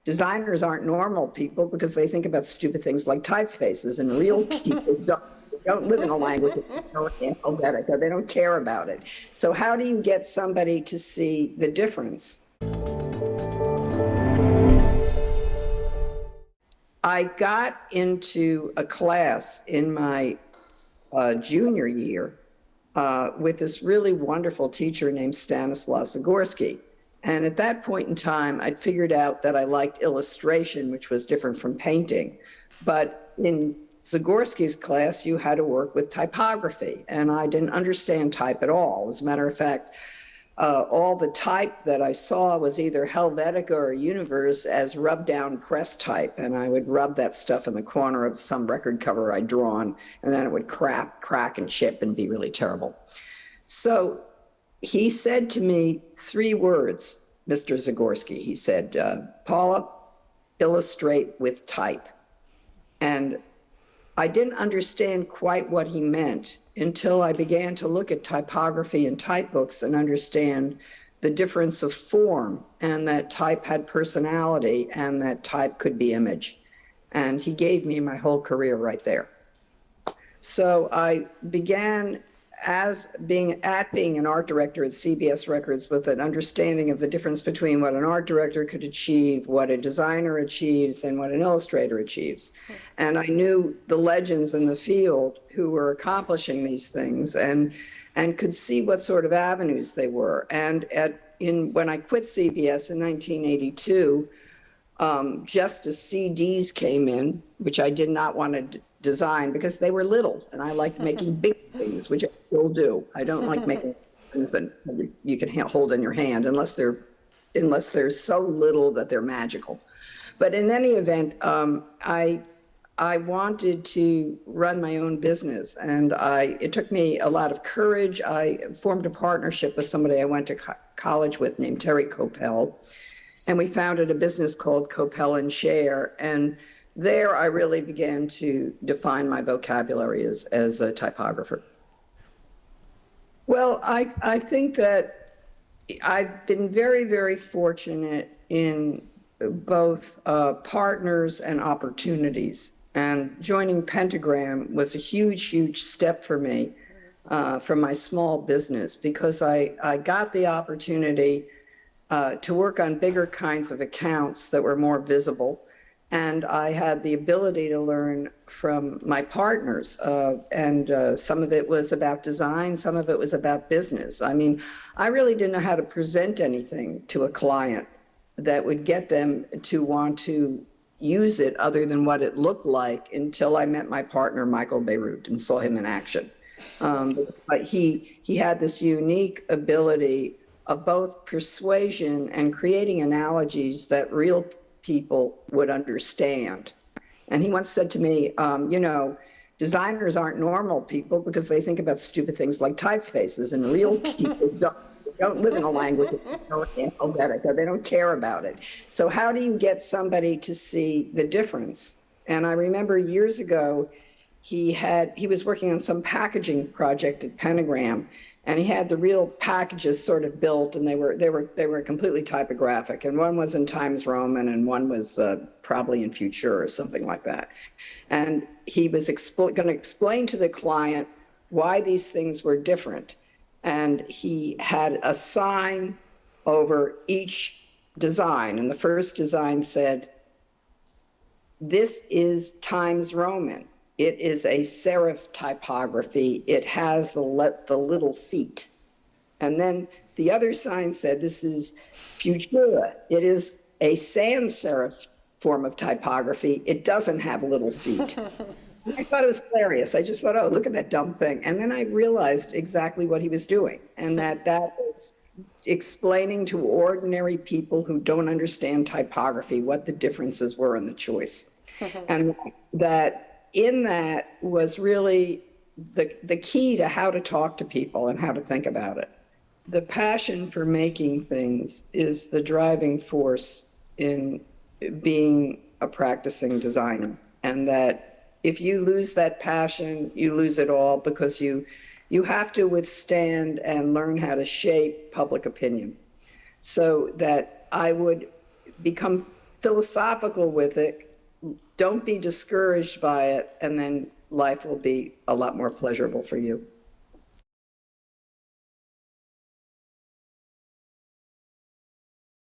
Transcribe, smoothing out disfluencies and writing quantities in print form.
designers aren't normal people because they think about stupid things like typefaces, and real people don't live in a language that Helvetic, or they don't care about it. So how do you get somebody to see the difference? I got into a class in my junior year with this really wonderful teacher named Stanislaw Zagorski. And at that point in time, I'd figured out that I liked illustration, which was different from painting. But in Zagorski's class, you had to work with typography, and I didn't understand type at all. As a matter of fact, all the type that I saw was either Helvetica or Universe as rub down press type, and I would rub that stuff in the corner of some record cover I'd drawn, and then it would crack and chip and be really terrible. So he said to me 3 words, Mr. Zagorski. He said, Paula, illustrate with type. And I didn't understand quite what he meant until I began to look at typography and type books and understand the difference of form, and that type had personality, and that type could be image. And he gave me my whole career right there. So I began being an art director at CBS Records with an understanding of the difference between what an art director could achieve, what a designer achieves, and what an illustrator achieves. And I knew the legends in the field who were accomplishing these things, and could see what sort of avenues they were. And when I quit CBS in 1982, just as CDs came in, which I did not want to design because they were little, and I liked making big things, which I still do. I don't like making things that you can hold in your hand unless they're so little that they're magical. But in any event, I wanted to run my own business, and it took me a lot of courage. I formed a partnership with somebody I went to college with named Terry Coppell, and we founded a business called Paula Scher. And there I really began to define my vocabulary as a typographer. Well, I think that I've been very, very fortunate in both partners and opportunities. And joining Pentagram was a huge, huge step for me from my small business, because I got the opportunity to work on bigger kinds of accounts that were more visible. And I had the ability to learn from my partners. And some of it was about design, some of it was about business. I mean, I really didn't know how to present anything to a client that would get them to want to use it other than what it looked like until I met my partner, Michael Beirut, and saw him in action. He had this unique ability of both persuasion and creating analogies that real people would understand. And he once said to me, designers aren't normal people because they think about stupid things like typefaces, and real people don't live in a language that Helvetic, or they don't care about it. So how do you get somebody to see the difference? And I remember years ago, he was working on some packaging project at Pentagram, and he had the real packages sort of built, and they were completely typographic. And one was in Times Roman, and one was probably in Future or something like that. And he was going to explain to the client why these things were different. And he had a sign over each design. And the first design said, "This is Times Roman. It is a serif typography. It has the little feet." And then the other sign said, "This is Futura. It is a sans serif form of typography. It doesn't have little feet." I thought it was hilarious. I just thought, oh, look at that dumb thing. And then I realized exactly what he was doing, and that was explaining to ordinary people who don't understand typography what the differences were in the choice. And that in that was really the key to how to talk to people and how to think about it. The passion for making things is the driving force in being a practicing designer. And that if you lose that passion, you lose it all, because you have to withstand and learn how to shape public opinion. So that I would become philosophical with it. Don't be discouraged by it, and then life will be a lot more pleasurable for you.